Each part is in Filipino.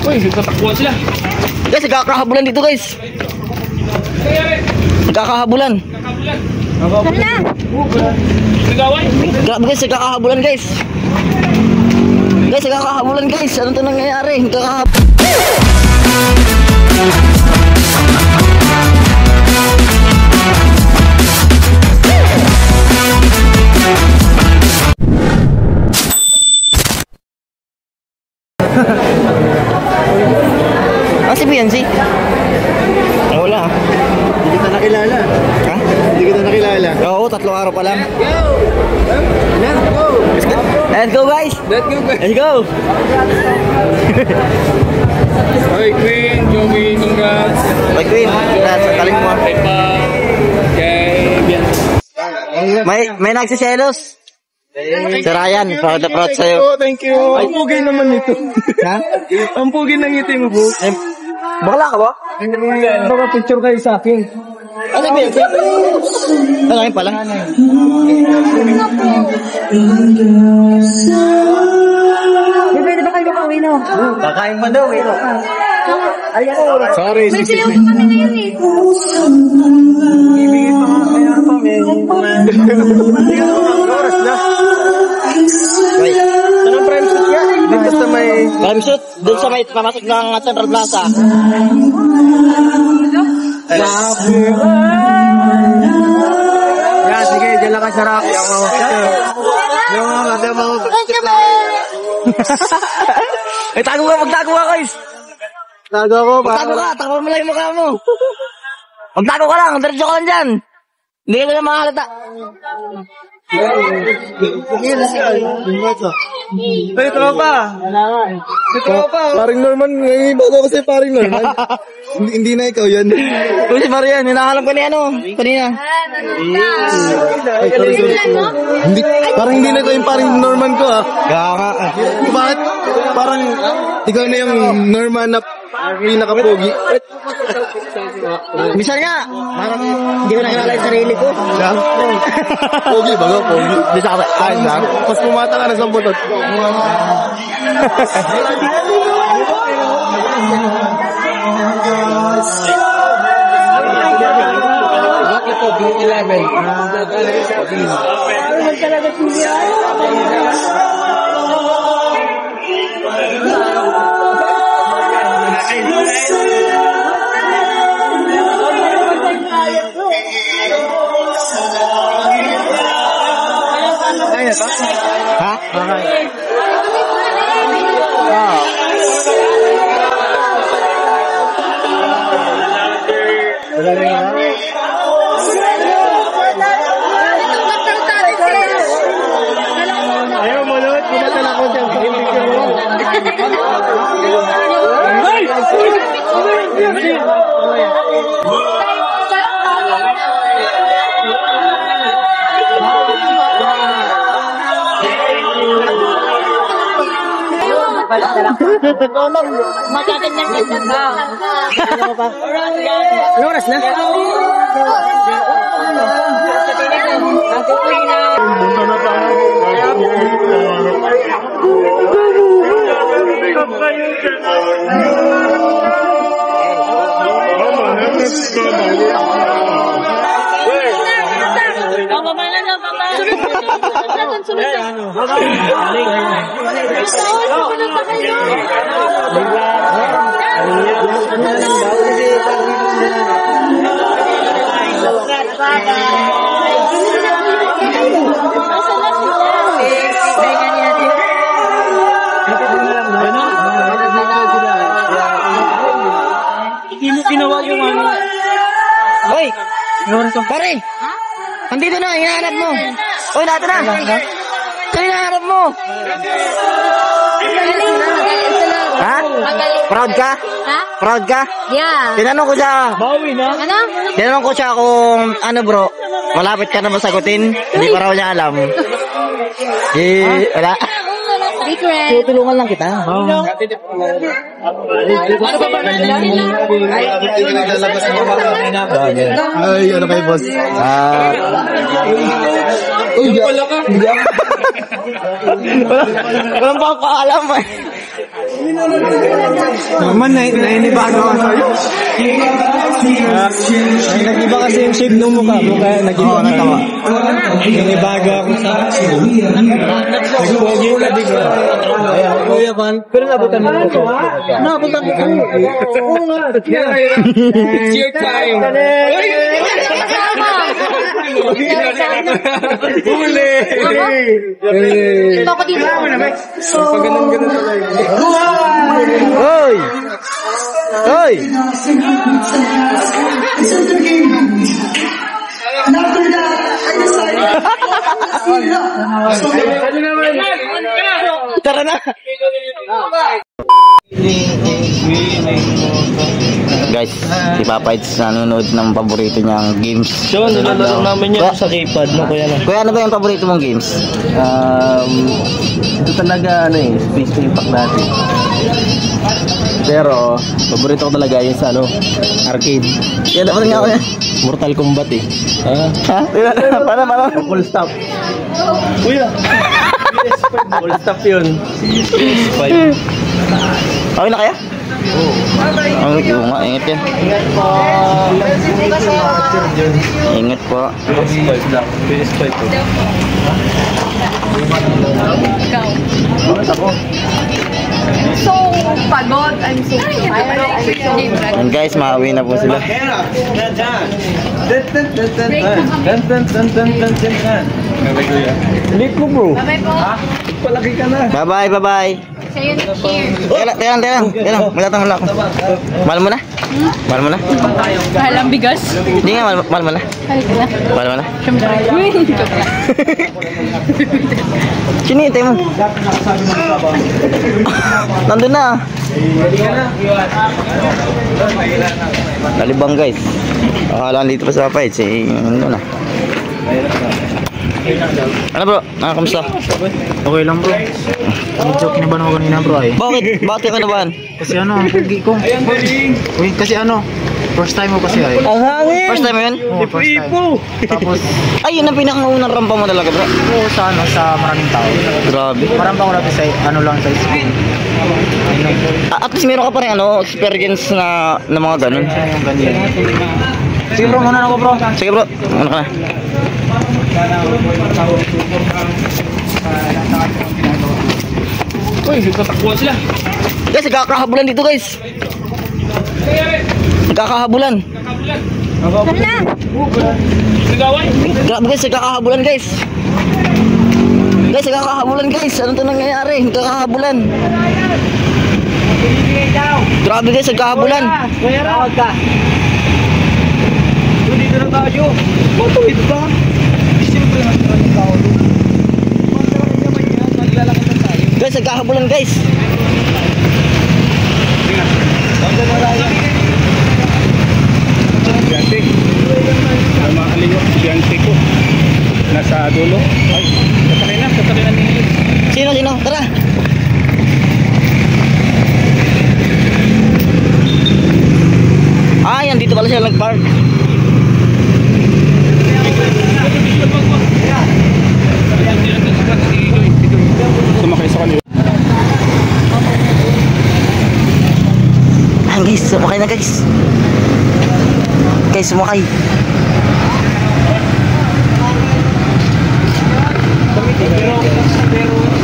Uy, nagtatakbuhan sila. Guys, nagkakahabulan dito guys. Nagkakahabulan. Hala! Nagaway? Grabe guys, nagkakahabulan guys. Guys, nagkakahabulan guys. Ano ito nangyayari? Nagkakahabulan. Si Beyonce? Ay, wala. Hindi kita nakilala. Ha? Hindi kita nakilala. Oo, 3 araw pa lang. Let's go! Let's go guys! Let's go guys! Let's go! Hey Queen, Joey, congrats. Bye Queen, congrats. Ang galing mo. Hey Pao. Okay, bien. May nagsiselos. Si Ryan, proud na proud sa'yo. Thank you. Ang pugi naman ito. Ha? Ang pugi ng ngiti mo, bro. Bakla ka ba? Baka picture kayo sa akin. Ano ba yun? Ano yun pala? Pwede ba kayo makauwi no? Kakain pa daw eh. Sorry, May silaw kami ngayon eh. Ibigay pa nga. Mayroon pa, oras na. Wait. Anong prime shoot nga? Hindi basta may... Prime shoot, dun sa may pamasok ng Central Plaza. Yan, sige, dyan lang ka sa Rocky. Ang mga Ay, tago ka, magtago ka guys. Tago ako, Magtago ka, tago mo lang yung mukha mo. Magtago ka lang, diretso ka lang dyan. Hindi ka na makahalata. Ay, tropa. Paring Norman, ngayon ako kasi paring Norman. Hindi na ikaw yan. Kung si Marian, hinahanap ko ni ano, kanina. Ay, sorry. Hindi, parang hindi na ito yung paring Norman ko ah. Gaka. Bakit? Parang ikaw na yung Norman na pinaka-pogi. Minsan nga, parang hindi ko nakilala yung sarili ko. Siya? Pogi ba? Pogi. Hindi siya kasi. Ay, siya? Mas pumata ka na sa butot. Bakit po, B11? Ha? Ayaw mo, Lord. Pumatala ko dyan. Magagandang ka. Ano oras na? Ginawa yung ano. Hoy! Pare! Andito na, hinahanap mo. Hoy, natin na. Ito hinahanap mo. Ha? Proud ka? Ha? Proud ka? Yeah. Tinanong ko siya. Bawi na. Ano? Tinanong ko siya kung ano bro, malapit ka na masagutin. Hindi pa raw niya alam. Wala. Secret. Tutulungan lang kita. Ano ba ba nila? Ay, ano kayo, boss? Ah. Uy, pala ka. Walang pakaalam eh. Naman, nainibago ka sa'yo. Nag-iba kasi yung shape ng mukha mo, kaya nag-iba na tama. Nainibago ako sa nag-pogi ka, di ba? Ayan, kuya Van. Pero nabutan mo ko. Nabutan mo ko. Oo nga. It's your time. Huli! Ito ako dito. Pag-ganun-ganun talaga. Hoy! Hoy! Tara na! Guys, si Papa Eds nanonood ng paborito niyang games. So, nilalaro namin yan sa keypad, no, kuya na. Kuya, ano ba yung paborito mong games? Ito talaga, Space Impact natin. Pero, paborito ko talaga yun sa, arcade. Yan, dapat nga ako yan. Mortal Kombat eh. Ha? Paano? Full stop. Kuya! Full stop yun. PS5. Okay na kaya? Oo. Nga, ingat yan. Ingat po. Ingat po. PS5 lang. PS5 po. Ikaw. Bakit ako? So pagod. I'm so tired. And guys, maawi na po sila. Late mo bro. Bye po. Palaki ka na. Bye-bye, bye-bye. Sa'yo na cheer. Teka lang. Wala ako. Mahal mo na? Mahal mo na? Mahal ang bigas. Hindi nga, mahal mo na. Mahal ka na. Mahal mo na? Siyempre. Joke lang. Sinitay mo. Nandun na. Nalibang guys. Akala dito pa sa fight. Nandun na. Ano bro? Kamusta? Okay lang bro. Medyo kinabahan ako kanina bro ay. Bakit? Bakit ka naman? Kasi ang pugi ko. Uy, kasi first time mo kasi ay. Ang hangin! First time mo yun? Oo, first time. Tapos, Ay, yun ang pinakaunang rampa mo talaga bro. oo, sa maraming tao. Grabe. Marami pa ako natin sa, sa school. At least meron ka pa rin experience na mga ganun. Yung ganyan. Sige bro, muna ako bro. Sige bro, ano ka na? Uy, nagtatakbuhan sila. Guys, nagkakahabulan dito guys. Nagkakahabulan. Hala. Nagaway. Grabe guys, nagkakahabulan guys. Guys, nagkakahabulan guys. Ano to nangyayari? Nagkakahabulan. Grabe guys, nagkakahabulan. Tawag ka. Dito na tayo. Matuwid ba? Siyempre maraming tao doon. Maglalakad na tayo. Guys, nagkakahabulan guys. Biyante. Mga kaliwa, biyante ko. Nasa dulo. Ay, kasakay na ni Sino? Tara. Ah, yan. Dito pala siya nag-park. Sumakay sa kanila. Ayan guys, sumakay na guys. Guys, sumakay.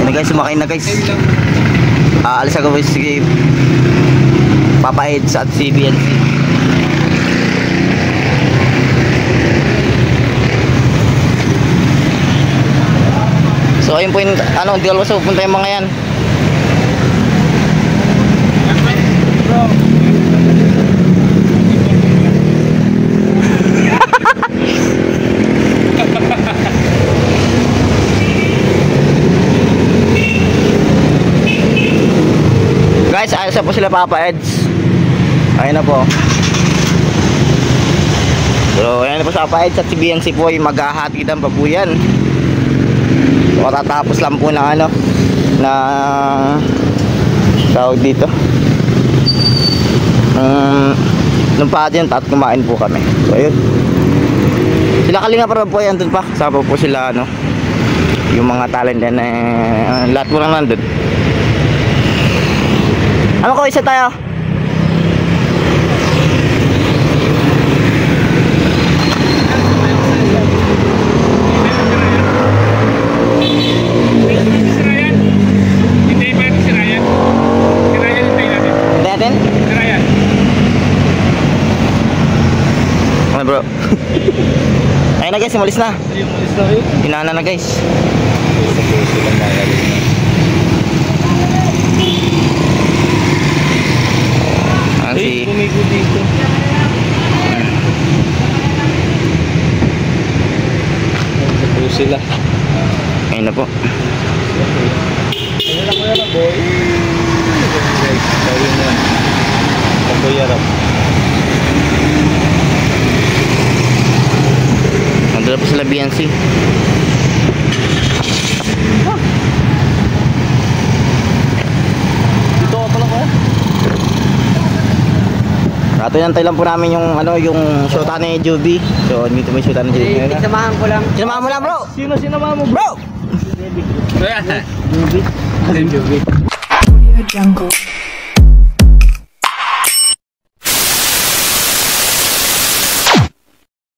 Ayan guys, sumakay na guys. Aalis ako guys, sige. Papa Eds at si BNC. So ayun po yung di alam sa pupunta yung mga yan. Guys, ayos na po sila Papa Eds. Ayun na po. So ayun na po sa Papa Eds at si BNC po ay maghahatidan pa po yan. So, matatapos lang po ng na tawag dito nung pageant at kumain po kami. So ayun, sila Kalinga para po yan dun pa, kasama po sila Yung mga talent yan, lahat mo lang nandun. Ano ko, isa tayo? Si Ryan. Hintayin pa natin si Ryan. Si Ryan hintayin natin. Hindi natin? Si Ryan. Ano bro? Ayun na guys, umalis na. Hinana na guys. Ang si... Tumigo dito. Ito sila. Ayun na po. Ano lang ko yan, boy? Guys, gawin mo. Boy yarap. Nandun na po sila BNC. Dito ka pala ko. Rato nantay lang po namin yung yung shoota ni Juby. So dito may shoota ni Juby. Samahan ko lang. Sinamahan mo lang bro. Sino sinama mo, Bro! Juby. Juby. Jungle.